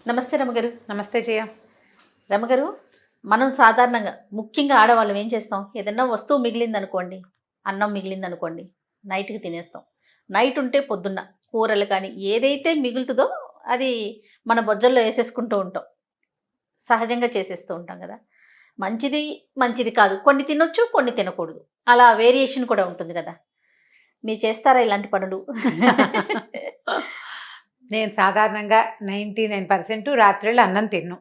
నమస్తే రమగారు. నమస్తే జయ. రమగారు, మనం సాధారణంగా ముఖ్యంగా ఆడవాళ్ళం ఏం చేస్తాం? ఏదన్నా వస్తువు మిగిలిందనుకోండి, అన్నం మిగిలిందనుకోండి, నైట్‌కి తినేస్తాం. నైట్ ఉంటే పొద్దున్న కూరలు కానీ ఏదైతే మిగులుతుందో అది మన బొజ్జల్లో ఏసేసుకుంటూ ఉంటాం. సహజంగా చేసేస్తూ ఉంటాం కదా! మంచిది, మంచిది కాదు. కొన్ని తినొచ్చు, కొన్ని తినకూడదు. అలా వేరియేషన్ కూడా ఉంటుంది కదా! మీరు చేస్తారా ఇలాంటి పనులు? నేను సాధారణంగా 99% రాత్రిళ్ళు అన్నం తిన్ను.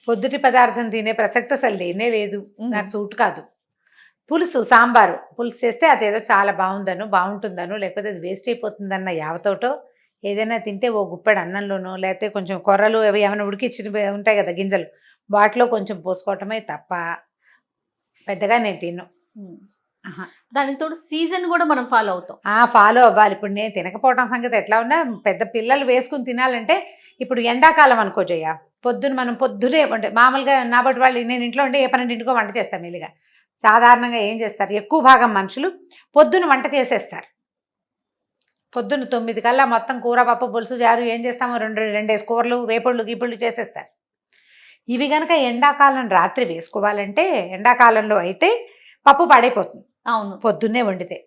పొద్దుటి పదార్థం తినే ప్రసక్తి అసలు లేనే లేదు. నాకు సూట్ కాదు. పులుసు, సాంబారు పులుసు చేస్తే అదేదో చాలా బాగుంటుందనో లేకపోతే అది వేస్ట్ అయిపోతుందన్న యావతోటో ఏదైనా తింటే ఓ గుప్పెడు అన్నంలోనో లేకపోతే కొంచెం కొర్రలు అవి ఏమైనా ఉడికిచ్చినవి ఉంటాయి కదా గింజలు, వాటిలో కొంచెం పోసుకోవటమే తప్ప పెద్దగా నేను తిన్ను. దానికి తోడు సీజన్ కూడా మనం ఫాలో అవుతాం. ఫాలో అవ్వాలి. ఇప్పుడు నేను తినకపోవడం సంగతి ఎట్లా ఉన్నా పెద్ద పిల్లలు వేసుకుని తినాలంటే ఇప్పుడు ఎండాకాలం అనుకో జయ, మనం పొద్దునే అంటే మామూలుగా నాబట్టి వాళ్ళు నేను ఇంట్లో ఉంటే ఏ 12ంటికో వంట చేస్తాను మెల్లిగా. సాధారణంగా ఏం చేస్తారు, ఎక్కువ భాగం మనుషులు పొద్దున వంట చేసేస్తారు. పొద్దున్న 9 కల్లా మొత్తం కూర పప్పు పులుసు జారు ఏం చేస్తామో రెండేసి కూరలు వేపుళ్ళు గీపుళ్ళు చేసేస్తారు. ఇవి కనుక ఎండాకాలం రాత్రి వేసుకోవాలంటే ఎండాకాలంలో అయితే పప్పు పాడైపోతుంది. అవును, పొద్దున్నే వండితే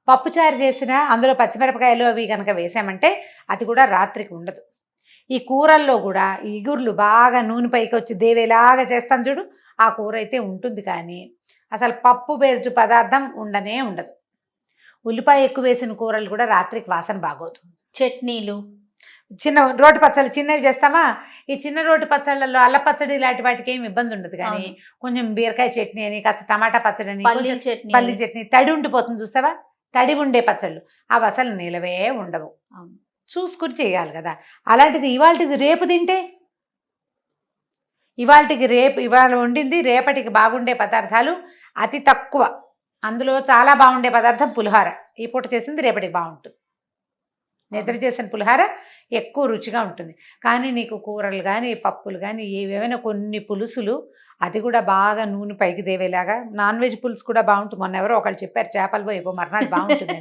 పప్పుచారు చేసినా అందులో పచ్చిమిరపకాయలు అవి కనుక వేసామంటే అది కూడా రాత్రికి ఉండదు. ఈ కూరల్లో కూడా ఇగుర్లు బాగా నూనె పైకి వచ్చి దేవేలాగా చేస్తాను చూడు, ఆ కూర అయితే ఉంటుంది. కానీ అసలు పప్పు బేస్డ్ పదార్థం ఉండనే ఉండదు. ఉల్లిపాయ ఎక్కువ వేసిన కూరలు కూడా రాత్రికి వాసన బాగోదు. చట్నీలు, చిన్న రోటి పచ్చళ్ళు చిన్నవి చేస్తామా, ఈ చిన్న రోటి పచ్చళ్ళల్లో అల్ల పచ్చడి ఇలాంటి వాటికి ఏమి ఇబ్బంది ఉండదు. కానీ కొంచెం బీరకాయ చట్నీ అని, కాస్త టమాటా పచ్చడి అని, పల్లి చట్నీ తడి ఉండిపోతుంది చూస్తావా, తడి ఉండే పచ్చళ్ళు అవి అసలు నిలవే ఉండవు. చూసుకుని చేయాలి కదా. అలాంటిది ఇవాళది రేపు తింటే ఇవాళ వండింది రేపటికి బాగుండే పదార్థాలు అతి తక్కువ. అందులో చాలా బాగుండే పదార్థం పులిహోర. ఈ పూట చేసింది రేపటికి బాగుంటుంది. నిద్ర చేసిన పులిహోర ఎక్కువ రుచిగా ఉంటుంది. కానీ నీకు కూరలు కానీ పప్పులు కానీ ఏవేమైనా కొన్ని పులుసులు అది కూడా బాగా నూనె పైకి దేవేలాగా, నాన్ వెజ్ పులుసు కూడా బాగుంటుంది. మొన్న ఎవరో ఒకళ్ళు చెప్పారు చేపలు పోయి మర్నాడు బాగుంటుంది.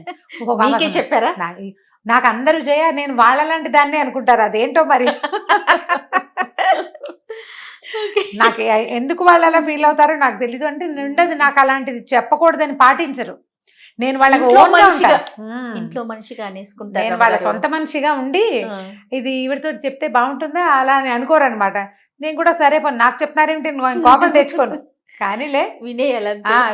చెప్పారా? నాకు అందరూ జయ నేను వాళ్ళలాంటి దాన్ని అనుకుంటారు, అదేంటో మరి. నాకు ఎందుకు వాళ్ళు అలా ఫీల్ అవుతారో నాకు తెలీదు. అంటే ఉండదు, నాకు అలాంటిది చెప్పకూడదని పాటించరు. నేను వాళ్ళకి ఇంట్లో మనిషిగా అనేసుకుంటారు. నేను వాళ్ళ సొంత మనిషిగా ఉండి ఇది ఈవిడితో చెప్తే బాగుంటుందా అలా అని అనుకోరు అనమాట. నేను కూడా సరే పని నాకు చెప్తున్నారేమిటి కోపం తెచ్చుకోను. కానీలే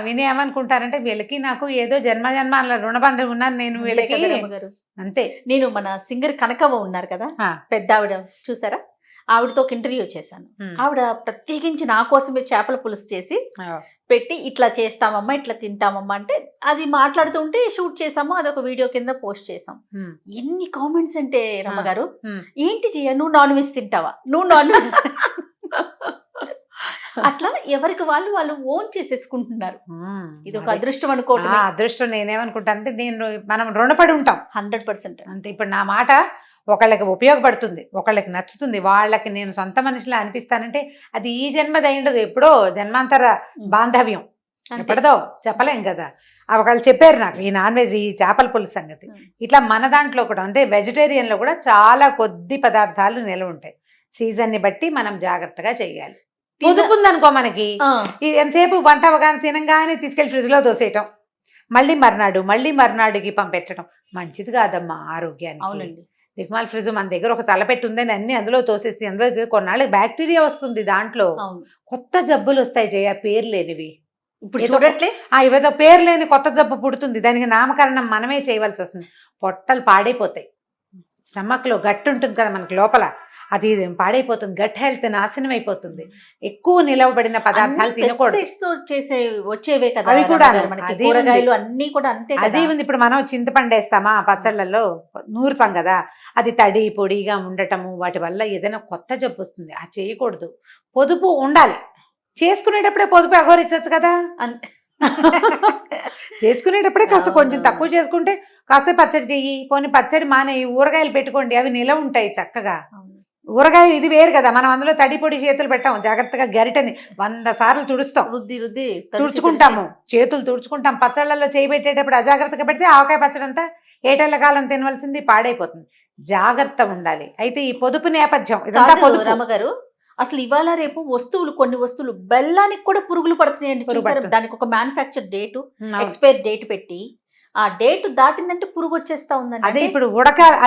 వినేయమనుకుంటారంటే వీళ్ళకి నాకు ఏదో జన్మ అలా రుణబంధం ఉన్నాను నేను వీళ్ళకి. అంతే. నేను మన సింగర్ కనకవ్వ ఉన్నారు కదా, పెద్ద ఆవిడ చూసారా, ఆవిడతో ఒక ఇంటర్వ్యూ చేశాను. ఆవిడ ప్రత్యేకించి నా కోసమే చేపల పులుసు చేసి పెట్టి ఇట్లా చేస్తామమ్మా ఇట్లా తింటామమ్మా అంటే అది మాట్లాడుతుంటే షూట్ చేసాము, అదొక వీడియో కింద పోస్ట్ చేసాం. ఎన్ని కామెంట్స్ అంటే రమ్మగారు, ఏంటి జియా నువ్వు నాన్ వెజ్ తింటావా, నువ్వు నాన్ వెజ్ అట్లా ఎవరికి వాళ్ళు ఓన్ చేసేసుకుంటున్నారు. ఇది ఒక అదృష్టం అనుకోవటం. అదృష్టం నేనేమనుకుంటా అంటే మనం రుణపడి ఉంటాం 100%. అంతే. ఇప్పుడు నా మాట ఒకళ్ళకి ఉపయోగపడుతుంది, ఒకళ్ళకి నచ్చుతుంది, వాళ్ళకి నేను సొంత మనిషిలా అనిపిస్తానంటే అది ఈ జన్మదైండదు, ఎప్పుడో జన్మాంతర బాంధవ్యం ఎప్పటిదో చెప్పలేం కదా. ఒకళ్ళు చెప్పారు నాకు ఈ నాన్ వెజ్ ఈ చేపల పులుసు సంగతి. ఇట్లా మన దాంట్లో కూడా అంటే వెజిటేరియన్లో కూడా చాలా కొద్ది పదార్థాలు నిలవ ఉంటాయి. సీజన్ని బట్టి మనం జాగ్రత్తగా చేయాలి. పొదుపు ఉందనుకో మనకి, ఎంతసేపు వంట అవగానే తినంగానే తీసుకెళ్లి ఫ్రిడ్జ్లో దోసేయటం, మళ్ళీ మర్నాడుకి పంపెట్టడం మంచిది కాదమ్మా ఆరోగ్యానికి. అవునండి. దిగ్మాల ఫ్రిడ్జ్ మన దగ్గర ఒక చల్లపెట్టి ఉందని అన్ని అందులో తోసేసి అందులో కొన్నాళ్ళకి బ్యాక్టీరియా వస్తుంది, దాంట్లో కొత్త జబ్బులు వస్తాయి జయ, పేరు లేనివి. ఇప్పుడు చూడట్లే ఇవేదో పేరు లేని కొత్త జబ్బు పుడుతుంది, దానికి నామకరణం మనమే చేయవలసి వస్తుంది. పొట్టలు పాడైపోతాయి, స్టమక్లో గట్టి ఉంటుంది కదా మనకి లోపల, అది పాడైపోతుంది, గట్ హెల్త్ నాశనం అయిపోతుంది. ఎక్కువ నిలవబడిన పదార్థాలు తినకూడదు. వచ్చేవే కదా అవి కూడా కూరగాయలు అన్ని కూడా అంతే. అదే ఉంది. ఇప్పుడు మనం చింతపండు వేస్తామా పచ్చళ్ళల్లో నూరుతాం కదా, అది తడి పొడిగా ఉండటము వాటి వల్ల ఏదైనా కొత్త జబ్బు వస్తుంది. అది చేయకూడదు. పొదుపు ఉండాలి. చేసుకునేటప్పుడే పొదుపు అఘోరించచ్చు కదా. చేసుకునేటప్పుడే కాస్త కొంచెం తక్కువ చేసుకుంటే కాస్త పచ్చడి చెయ్యి, పోనీ పచ్చడి మానేయి, ఊరగాయలు పెట్టుకోండి, అవి నిలవ ఉంటాయి చక్కగా. ఊరగాయ ఇది వేరు కదా, మనం అందులో తడి పొడి చేతులు పెట్టాము, జాగ్రత్తగా గరిటని 100 సార్లు తుడుస్తాం, రుద్ది తుడుచుకుంటాము, చేతులు తుడుచుకుంటాం. పచ్చళ్ళల్లో చేయి పెట్టేటప్పుడు అజాగ్రత్తగా పెడితే ఆవకాయ పచ్చడి అంతా ఏటేళ్ల కాలం తినవలసింది పాడైపోతుంది. జాగ్రత్త ఉండాలి. అయితే ఈ పొదుపు నేపథ్యం ఇదంతా కాదు పొదుపు. రమగారు, అసలు ఇవాళ రేపు కొన్ని వస్తువులు బెల్లానికి కూడా పురుగులు పడుతున్నాయండి. పురుగు చూసారా, పడుతుంది. దానికి ఒక మ్యానుఫ్యాక్చర్ డేటు, అవును. ఎక్స్పైర్ డేట్ పెట్టి ఆ డేట్ దాటిందంటే పురుగు వచ్చేస్తా ఉందండి. అదే అంటే ఇప్పుడు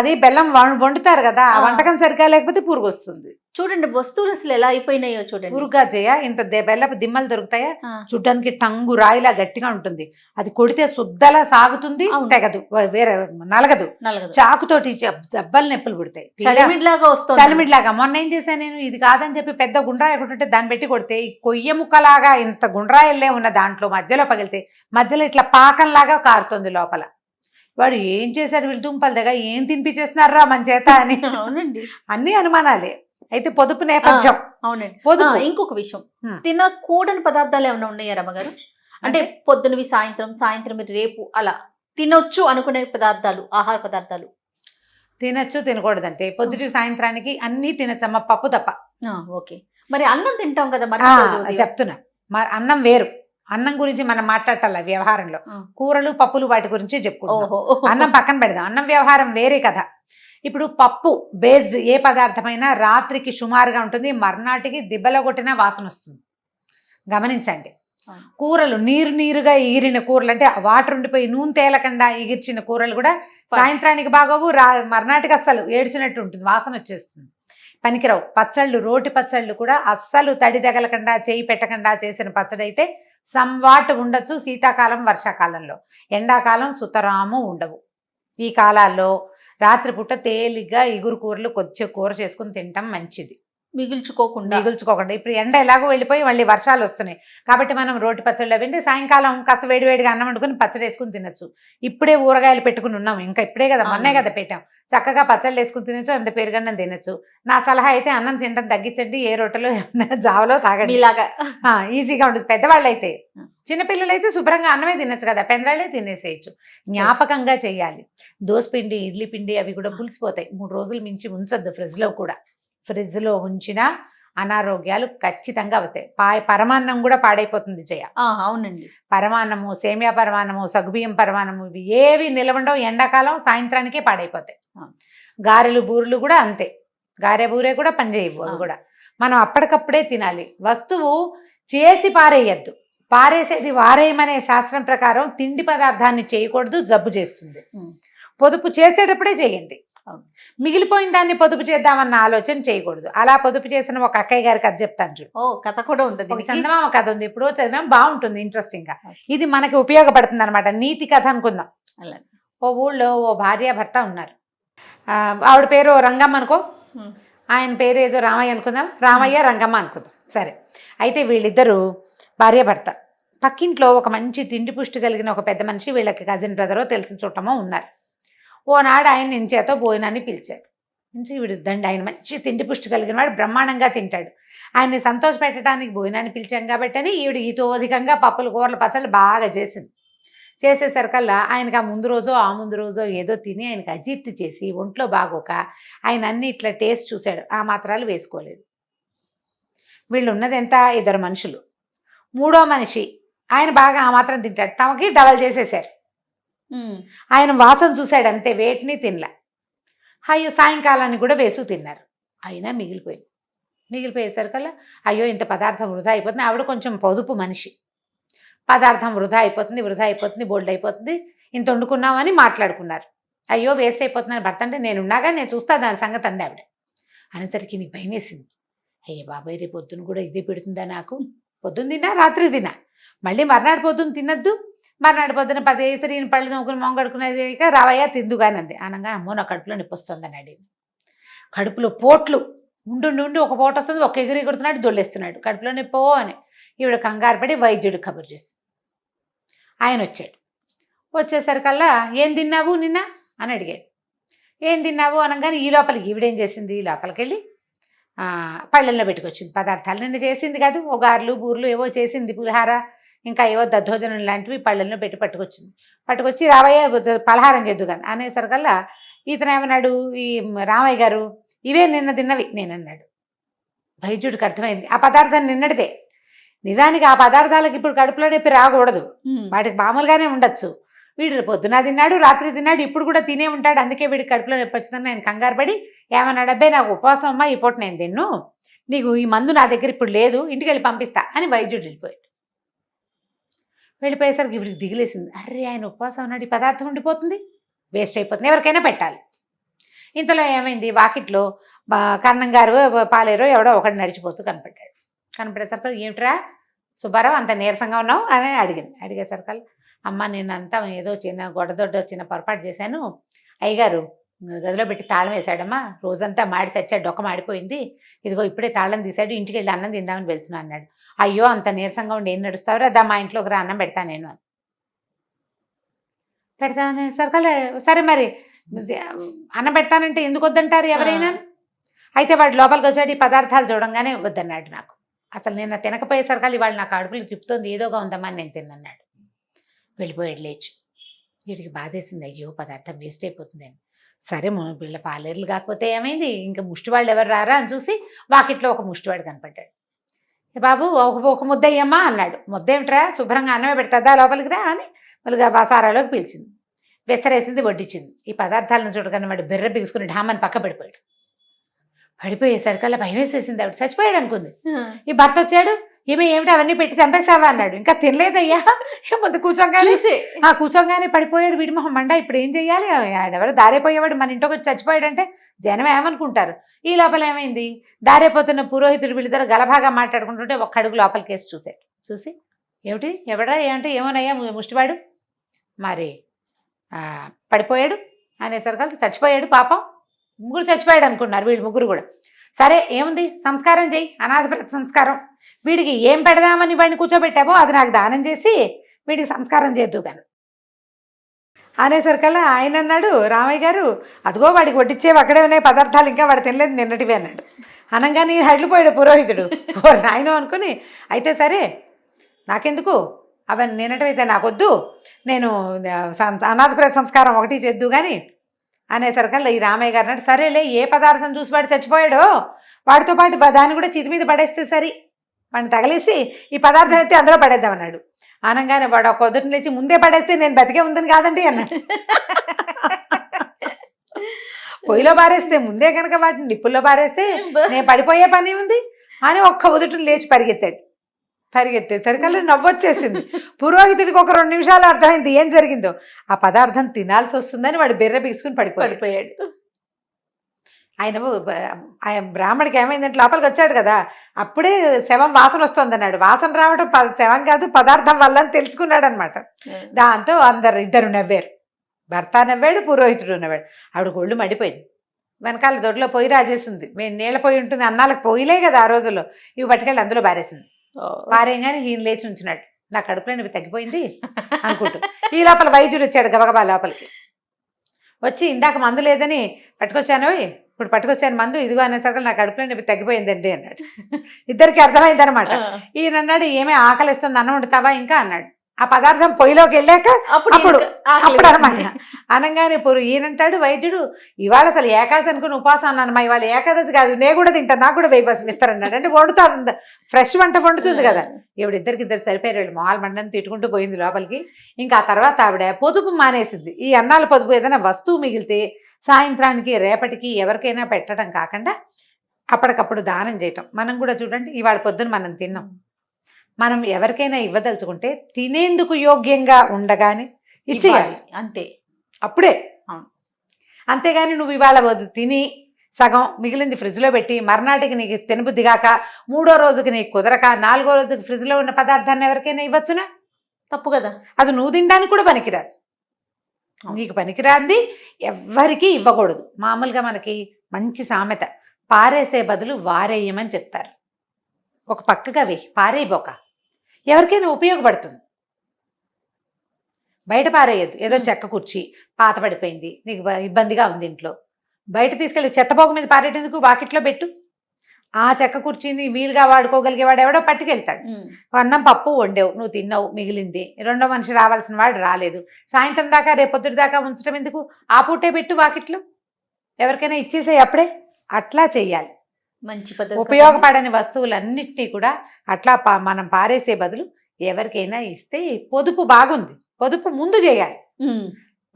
అదే బెల్లం వండుతారు కదా, ఆ ఆ. వంటకం సరిగా లేకపోతే పురుగు వస్తుంది. చూడండి వస్తువులు అసలు ఎలా అయిపోయినాయో చూడండి. పురుగు జయ ఇంత బెల్లపు దిమ్మలు దొరుకుతాయా? ఆ, చూడ్డానికి టంగు రాయిలా గట్టిగా ఉంటుంది. అది కొడితే శుద్ధలా సాగుతుంది, అవును. తెగదు, వేరే నలగదు. నలగదు. చాకుతోటి జబ్బలు నొప్పులు పుడతాయి. చలిమిడిలాగా వస్తుంది. చలిమిడిలాగా మొన్న ఏం చేశాను నేను, ఇది కాదని చెప్పి పెద్ద గుండ్రాయి ఒకటి ఉంటే దాన్ని పెట్టి కొడితే ఈ కొయ్య ముక్కలాగా ఇంత గుండ్రాయిల్లే ఉన్న దాంట్లో మధ్యలో పగిలితే మధ్యలో ఇట్లా పాకంలాగా కారుతుంది లోపల. వాడు ఏం చేశాడు, వీళ్ళు దుంపల దగ్గర ఏం తినిపించేస్తున్నారా మన చేత అని అవునండి. అన్ని అనుమానాలే. అయితే పొదుపు నేపథ్యం. అవునండి. పొదుపు. ఇంకొక విషయం, హ్మ్. తినకూడని పదార్థాలు ఏమైనా ఉన్నాయా రమ్మగారు? అంటే పొద్దునవి సాయంత్రం రేపు అలా తినొచ్చు అనుకునే పదార్థాలు, ఆహార పదార్థాలు. తినచ్చు తినకూడదంటే పొద్దుటి సాయంత్రానికి అన్నీ తినచ్చమ్మ, పప్పు తప్ప. ఓకే. మరి అన్నం తింటాం కదా ఆ, మరుసటి రోజు ఉదయం. చెప్తున్నా. మరి అన్నం వేరు. అన్నం గురించి మనం మాట్లాడాల వ్యవహారంలో. ఆ. కూరలు పప్పులు వాటి గురించి చెప్పుకుంటాం. ఓహో. అన్నం పక్కన పెడదాం, అన్నం వ్యవహారం వేరే కదా. ఇప్పుడు పప్పు బేస్డ్ ఏ పదార్థమైనా రాత్రికి సుమారుగా ఉంటుంది, మర్నాటికి దిబ్బలో కొట్టిన వాసన వస్తుంది. గమనించండి. ఆ. కూరలు నీరుగా ఎగిరిన కూరలు, అంటే వాటర్ ఉండిపోయి నూనె తేలకుండా ఎగిర్చిన కూరలు కూడా సాయంత్రానికి బాగోవు, మర్నాటికి అస్సలు ఏడ్చినట్టు ఉంటుంది, వాసన వచ్చేస్తుంది, పనికిరావు. పచ్చళ్ళు, రోటి పచ్చళ్ళు కూడా అస్సలు తడి తగలకుండా చేయి పెట్టకుండా చేసిన పచ్చడి అయితే సంవాట్ ఉండొచ్చు శీతాకాలం వర్షాకాలంలో. ఎండాకాలం సుతరాము ఉండవు. ఈ కాలాల్లో రాత్రిపూట తేలిగ్గా ఇగురు కూరలు కొద్దిగా కూర చేసుకుని తినటం మంచిది, మిగుల్చుకోకుండా. ఇప్పుడు ఎండ ఎలాగో వెళ్ళిపోయి మళ్ళీ వర్షాలు వస్తున్నాయి కాబట్టి మనం రోటి పచ్చళ్ళు అవి సాయంకాలం కాస్త వేడివేడిగా అన్నం వండుకొని పచ్చడి వేసుకుని తినొచ్చు. ఇప్పుడే ఊరగాయలు పెట్టుకుని ఉన్నాం, ఇంకా ఇప్పుడే కదా, మొన్నే కదా పెట్టాం. చక్కగా పచ్చళ్ళు వేసుకుని తినొచ్చు, అంత పెరుగన్నం తినొచ్చు. నా సలహా అయితే అన్నం తినడం తగ్గించండి, ఏ రొట్టెలో జావలో తాగండి, ఇలాగా ఈజీగా ఉంటుంది. పెద్దవాళ్ళు అయితే, చిన్నపిల్లలు అయితే శుభ్రంగా అన్నమే తినొచ్చు కదా, పెందరాళ్ళే తినేసేయచ్చు. జ్ఞాపకంగా చేయాలి. దోసపిండి, ఇడ్లీ పిండి అవి కూడా పులిసిపోతాయి, 3 రోజులు మించి ఉంచొద్దు ఫ్రిడ్జ్లో కూడా. ఫ్రిడ్జ్లో ఉంచిన అనారోగ్యాలు ఖచ్చితంగా అవుతాయి. పరమాన్నం కూడా పాడైపోతుంది జయ. అవునండి. పరమాన్నము, సేమియా పరమాన్నము, సగ్గుబియ్యం పరమాన్నము ఇవి ఏవి నిలవండవు, ఎండాకాలం సాయంత్రానికే పాడైపోతాయి. గారెలు బూరెలు కూడా అంతే, గారె బూరె కూడా పనిచేయవు. అవి కూడా మనం అప్పటికప్పుడే తినాలి. వస్తువు చేసి పారేయద్దు, పారేసేది వారేయమనే శాస్త్రం ప్రకారం తిండి పదార్థాన్ని చేయకూడదు, జబ్బు చేస్తుంది. పొదుపు చేసేటప్పుడే చేయండి, మిగిలిపోయిన దాన్ని పొదుపు చేద్దామన్న ఆలోచన చేయకూడదు. అలా పొదుపు చేసిన ఒక అక్కయ్య గారి కథ చెప్తాను చూడు. కథ కూడా ఉంటుంది, చందమామ కథ ఉంది, ఇప్పుడు చదివాం, బాగుంటుంది, ఇంట్రెస్టింగ్ గా. ఇది మనకి ఉపయోగపడుతుంది అనమాట, నీతి కథ అనుకుందాం. ఓ ఊళ్ళో ఓ భార్య భర్త ఉన్నారు. ఆవిడ పేరు రంగమ్మ అనుకో, ఆయన పేరు ఏదో రామయ్య అనుకుందాం, రామయ్య రంగమ్మ అనుకుందాం, సరే. అయితే వీళ్ళిద్దరూ భార్య భర్త. పక్కింట్లో ఒక మంచి తిండి పుష్టి కలిగిన ఒక పెద్ద మనిషి, వీళ్ళకి కజిన్ బ్రదరో తెలిసిన చుట్టమో ఉన్నారు. ఓనాడు ఆయన ఇంచేతో భోజనాన్ని పిలిచాడు. వీడుద్దండి, ఆయన మంచి తిండి పుష్టి కలిగిన వాడు, బ్రహ్మాండంగా తింటాడు. ఆయన్ని సంతోష పెట్టడానికి భోజనాన్ని పిలిచాం కాబట్టి అని ఈవిడ ఇతోధికంగా పప్పులు కూరలు పచ్చళ్ళు బాగా చేసింది. చేసేసరికల్లా ఆయనకు ఆ ముందు రోజో ఏదో తిని ఆయనకు అజీర్తి చేసి ఒంట్లో బాగోక ఆయన అన్ని ఇట్లా టేస్ట్ చూశాడు, ఆ మాత్రాలు వేసుకోలేదు. వీళ్ళు ఉన్నది ఎంత, 2 మనుషులు. 3వ మనిషి ఆయన బాగా ఆ మాత్రం తింటాడు, తమకి డబల్ చేసేసారు. ఆయన వాసన చూశాడు అంతే, వేటిని తినలే. అయ్యో సాయంకాలాన్ని కూడా వేసు తిన్నారు, అయినా మిగిలిపోయేసరికల్లా అయ్యో ఇంత పదార్థం వృధా అయిపోతుంది. ఆవిడ కొంచెం పొదుపు మనిషి, పదార్థం వృధా అయిపోతుంది, బోల్డ్ అయిపోతుంది, ఇంత వండుకున్నామని మాట్లాడుకున్నారు. అయ్యో వేస్ట్ అయిపోతుందని భర్త అంటే, నేనున్నాగా నేను చూస్తా దాని సంగతి అంది ఆవిడ. అనేసరికి నీకు భయం వేసింది. అయ్యే బాబాయ్ రేపు పొద్దున కూడా ఇదే పెడుతుందా నాకు, పొద్దున్న తిన్నా రాత్రికి తిన్నా, మళ్ళీ మర్నాడు పొద్దున్న తినద్దు, మర్నాడు పొద్దున 10 పళ్ళు నూకుని మొంగడుకునేది రావయ్యా తిందుగాని అంది. అనగా అమ్మో నా కడుపులో నొప్పి వస్తుందని అడిగింది. కడుపులో పోట్లు ఉండి ఒక పోటు వస్తుంది, ఒక ఎగురుతున్నాడు, దొల్లేస్తున్నాడు, కడుపులో నొప్పో అని. ఈవిడ కంగారు పడి వైద్యుడు కబురు చేసి ఆయన వచ్చాడు. వచ్చేసరికల్లా ఏం తిన్నావు నిన్న అని అడిగాడు. ఏం తిన్నావు అనగానే ఈ లోపలికి ఈవిడేం చేసింది, లోపలికి వెళ్ళి పళ్ళల్లో పెట్టుకొచ్చింది పదార్థాలు. నిన్న చేసింది కాదు, ఓ గారెలు బూర్లు ఏవో చేసింది, పులిహార ఇంకా ఏవో దద్దోజనం లాంటివి పళ్ళల్లో పెట్టి పట్టుకొచ్చి రావయ్య పలహారం చేద్దు కానీ అనేసరికల్లా ఇతను ఏమన్నాడు, ఈ రామయ్య గారు ఇవే నిన్న తిన్నవి నేనన్నాడు. వైద్యుడికి అర్థమైంది ఆ పదార్థం నిన్నటిదే. నిజానికి ఆ పదార్థాలకు ఇప్పుడు కడుపులో నొప్పి రాకూడదు, వాటికి మామూలుగానే ఉండొచ్చు, వీడు పొద్దున తిన్నాడు, రాత్రి తిన్నాడు, ఇప్పుడు కూడా తినే ఉంటాడు, అందుకే వీడికి కడుపులో నొప్పి వచ్చిందని నేను కంగారు పడి ఏమన్నాడు, అబ్బాయి నాకు ఉపవాసం అమ్మా, ఈ పూట నేను తిన్ను, నీకు ఈ మందు నా దగ్గర ఇప్పుడు లేదు, ఇంటికి వెళ్ళి పంపిస్తా అని వైద్యుడు వెళ్ళిపోయాడు. వెళ్ళిపోయేసరికి వీడికి దిగులేసింది, అర్రే ఆయన ఉపవాసం ఉన్నాడు, ఈ పదార్థం ఉండిపోతుంది, వేస్ట్ అయిపోతుంది, ఎవరికైనా పెట్టాలి. ఇంతలో ఏమైంది, వాకిట్లో కన్నం గారు పాలేరో ఎవడో ఒకటి నడిచిపోతూ కనపడ్డాడు. కనపడేసరికి ఏమిట్రా సుబ్బారావు అంత నీరసంగా ఉన్నావు అని అడిగేసరికి అమ్మ నేను అంతా ఏదో చిన్న గొడదొడ్డ చిన్న పొరపాటు చేశాను, అయ్యగారు గదిలో పెట్టి తాళం వేశాడమ్మా, రోజంతా మాడి చచ్చాడు, డొక్క మాడిపోయింది, ఇదిగో ఇప్పుడే తాళం తీశాడు, ఇంటికి వెళ్ళి అన్నం తిందామని వెళ్తున్నా అన్నాడు. అయ్యో అంత నీరసంగా ఉండి ఏం నడుస్తావురా, దా మా ఇంట్లోకి రా, అన్నం పెడతా నేను అని. పెడతానే సరికలే, సరే మరి అన్నం పెడతానంటే ఎందుకు వద్దంటారు ఎవరైనా. అయితే వాడు లోపలికి వచ్చాడు, ఈ పదార్థాలు చూడంగానే వద్దన్నాడు. నాకు అసలు నేను తినకపోయేసరికి వాళ్ళు నాకు అడుపులు తిప్పుతోంది, ఏదోగా ఉందమ్మా అని నేను తిన్నన్నాడు. వెళ్ళిపోయాడు లేచి. వీడికి బాధేసింది, అయ్యో పదార్థం వేస్ట్ అయిపోతుంది అని. సరే వీళ్ళ పాలేర్లు కాకపోతే ఏమైంది, ఇంకా ముష్టివాళ్ళు ఎవరు రారా అని చూసి వాకిట్లో ఒక ముష్టివాడు కనపడ్డాడు. బాబు ఒక ముద్ద అయ్యమ్మా అన్నాడు. ముద్ద ఏమిట్రా, శుభ్రంగా అన్నమే పెడతాదా లోపలికి రా అని వాళ్ళకి బసారాలోకి పిలిచింది, విస్తరేసింది, వడ్డించింది. ఈ పదార్థాలను చూడగానే వాడు బెర్ర బిగుసుకుని ఢామని పక్క పడిపోయాడు. పడిపోయేసరికి అలా భయం వేసేసింది, ఆవిడ చచ్చిపోయాడు అనుకుంది. ఈ భర్త వచ్చాడు, ఏమిటి అవన్నీ పెట్టి చంపేసావా అన్నాడు. ఇంకా తినలేదయ్యా, ముందు కూర్చోగానే పడిపోయాడు. వీడి మొహం మండ, ఇప్పుడు ఏం చెయ్యాలి, ఎవరు దారైపోయేవాడు మన ఇంటికి వచ్చి చచ్చిపోయాడంటే జనం ఏమనుకుంటారు. ఈ లోపల ఏమైంది, దారైపోతున్న పురోహితుడు వీళ్ళిద్దరు గలభాగా మాట్లాడుకుంటుంటే ఒక్క అడుగు లోపలికి వేసి చూశాడు. చూసి ఏమిటి ఎవడా ఏమంటే ఏమోనయ్యా ముష్టివాడు మరి పడిపోయాడు అనేసరికి చచ్చిపోయాడు పాపం, ముగ్గురు చచ్చిపోయాడు అనుకున్నారు వీళ్ళు ముగ్గురు కూడా. సరే ఏముంది, సంస్కారం చెయ్యి, అనాథ సంస్కారం, వీడికి ఏం పెడదామని వాడిని కూర్చోబెట్టావో అది నాకు దానం చేసి వీడికి సంస్కారం చేద్దు కానీ అనేసరికల్లా ఆయన అన్నాడు, రామయ్య గారు అదిగో వాడికి వడ్డిచ్చేవి అక్కడే ఉన్నాయి పదార్థాలు, ఇంకా వాడు తినలేదు నిన్నటివి అన్నాడు. అనగానే హడ్లిపోయాడు పురోహితుడు. ఆయన అనుకుని అయితే సరే నాకెందుకు, అవన్నీ నిన్నటివైతే నాకొద్దు, నేను అనాథ సంస్కారం ఒకటి చేద్దు కానీ అనేసరికల్లా ఈ రామయ్య గారు అన్నాడు, సరేలే ఏ పదార్థం చూసి వాడు చచ్చిపోయాడో వాడితో పాటు దాన్ని కూడా చితి మీద పడేస్తే సరి, వాడిని తగలేసి ఈ పదార్థం అయితే అందులో పడేద్దామన్నాడు. అనగానే వాడు ఒక వదుటి లేచి ముందే పడేస్తే నేను బతికే ఉందని కాదండి అన్నాడు. పొయ్యిలో బారేస్తే ముందే కనుక వాటిని నిప్పుల్లో బారేస్తే నేను పడిపోయే పని ఉంది అని ఒక్క ఉదుటిని లేచి పరిగెత్తేసరికల్లా నవ్వొచ్చేసింది. పురోహితుడికి ఒక 2 నిమిషాలు అర్థమైంది ఏం జరిగిందో. ఆ పదార్థం తినాల్సి వస్తుందని వాడు బెర్ర బిగుసుకుని పడిపోయాడు. ఆయన బ్రాహ్మడికి ఏమైందంటే లోపలికి వచ్చాడు కదా, అప్పుడే శవం వాసన వస్తుంది అన్నాడు. వాసన రావడం శవం కాదు పదార్థం వల్ల అని తెలుసుకున్నాడు అనమాట. దాంతో ఇద్దరు నవ్వారు, భర్త నవ్వాడు, పురోహితుడు నవ్వాడు. ఆవిడ ఒళ్ళు మడిపోయింది. వెనకాల దొడ్లో పొయ్యి రాజేసింది, మేము నీళ్ళ పొయ్యి ఉంటుంది, అన్నాలకు పొయ్యిలే కదా ఆ రోజుల్లో, ఇవి పట్టుకెళ్ళి అందులో బారేసింది. పారేయంగానే ఈయన లేచి ఉంచినాడు, నా కడుపులో ఇవి తగ్గిపోయింది అనుకుంటూ. ఈ లోపల వైద్యుడు వచ్చాడు గబగబా లోపలికి వచ్చి, ఇందాక మందు లేదని పట్టుకొచ్చాను, ఇప్పుడు పట్టుకొచ్చాను మందు, ఇదిగో అనేసరికి నా కడుపులో ఇవి తగ్గిపోయిందండి అన్నాడు. ఇద్దరికి అర్థమైంది అనమాట. ఈయన అన్నాడు, ఏమీ ఆకలిస్తుంది అన్నం వండుతావా ఇంకా అన్నాడు. ఆ పదార్థం పొయ్యిలోకి వెళ్ళాక అప్పుడు అనమాట. అనగానే ఈయనంటాడు వైద్యుడు, ఇవాళ అసలు ఏకాదశి అనుకుని ఉపాసం అన్నాను, మా ఇవాళ ఏకాదశి కాదు, నేను కూడా తింటాను, నాకు కూడా వేయపాసం ఇస్తారన్నాడు. అంటే వండుతారు, ఫ్రెష్ వంట వండుతుంది కదా. ఇద్దరు సరిపోయారు, మొహాలు మండని తిట్టుకుంటూ పోయింది లోపలికి. ఇంకా ఆ తర్వాత ఆవిడ పొదుపు మానేసింది. ఈ అన్నాల పొదుపు ఏదైనా వస్తువు మిగిలితే సాయంత్రానికి రేపటికి ఎవరికైనా పెట్టడం కాకుండా అప్పటికప్పుడు దానం చేయటం. మనం కూడా చూడండి, ఇవాళ పొద్దున మనం తిన్నాం, మనం ఎవరికైనా ఇవ్వదలుచుకుంటే తినేందుకు యోగ్యంగా ఉండగానే ఇచ్చేయాలి అంతే, అప్పుడే. అంతేగాని నువ్వు ఇవాళ తిని సగం మిగిలింది ఫ్రిడ్జ్లో పెట్టి మర్నాటికి నీకు తినబుద్ధి కాక 3వ రోజుకి నీకు కుదరక 4వ రోజుకి ఫ్రిడ్జ్లో ఉన్న పదార్థాన్ని ఎవరికైనా ఇవ్వచ్చునా? తప్పు కదా. అది నువ్వు తినడానికి కూడా పనికిరాదు, నీకు పనికిరాంది ఎవ్వరికీ ఇవ్వకూడదు. మామూలుగా మనకి మంచి సామెత, పారేసే బదులు వారేయమని చెప్తారు. ఒక పక్కగా వేయి, పారేయబోక, ఎవరికైనా ఉపయోగపడుతుంది. బయట పారేయద్దు. ఏదో చెక్క కుర్చీ పాత పడిపోయింది, నీకు ఇబ్బందిగా ఉంది ఇంట్లో, బయట తీసుకెళ్ళి చెత్తపోగు మీద పారేటందుకు వాకిట్లో పెట్టు. ఆ చెక్క కుర్చీని వీలుగా వాడుకోగలిగేవాడు ఎవడో పట్టుకెళ్తాడు. అన్నం పప్పు వండావు, నువ్వు తిన్నావు, మిగిలింది, రెండో మనిషి రావాల్సిన వాడు రాలేదు, సాయంత్రం దాకా రేపొద్దుటి దాకా ఉంచడం ఎందుకు, ఆ పూటే పెట్టు వాకిట్లో, ఎవరికైనా ఇచ్చేసే అప్పుడే. అట్లా చెయ్యాలి. మంచి పద్ధతి. ఉపయోగపడని వస్తువులన్నిటినీ కూడా అట్లా మనం పారేసే బదులు ఎవరికైనా ఇస్తే పొదుపు బాగుంది. పొదుపు ముందు చేయాలి, ఉమ్.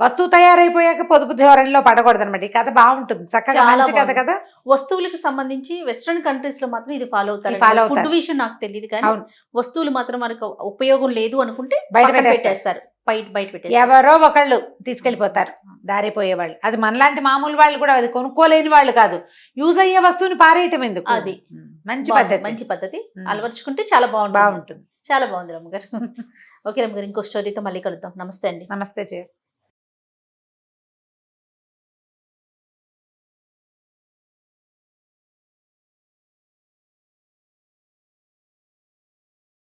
వస్తువు తయారైపోయాక పొదుపు ధోరణిలో పడకూడదు అనమాట. ఈ కథ బాగుంటుంది, చక్కగా చాలా మంచి కథ బాగుంది. కదా. వస్తువులకు సంబంధించి వెస్ట్రన్ కంట్రీస్ లో మాత్రం ఇది ఫాలో అవుతారు. follow ఫుడ్ అవుతారు. విషయం నాకు తెలియదు కానీ అవును. వస్తువులు మాత్రం మనకు ఉపయోగం లేదు అనుకుంటే బయట పక్కన పెట్టేస్తారు. పెట్టేస్తారు, బయట పెట్టేస్తారు. ఎవరో ఒకళ్ళు తీసుకెళ్లిపోతారు దారిపోయేవాళ్ళు. అది మనలాంటి మామూలు వాళ్ళు కూడా అది కొనుక్కోలేని వాళ్ళు కాదు, యూజ్ అయ్యే వస్తువుని పారేయటం ఎందుకు. అది మంచి బాగుంది, పద్ధతి. మంచి పద్ధతి. ఉమ్. అలవర్చుకుంటే చాలా బాగుంటుంది. బాగుంటుంది. చాలా బాగుంది రమ్మగారు. ఓకే రమ్మగారు, ఇంకో స్టోరీతో మళ్ళీ కలుద్దాం. నమస్తే అండి. నమస్తే జయ.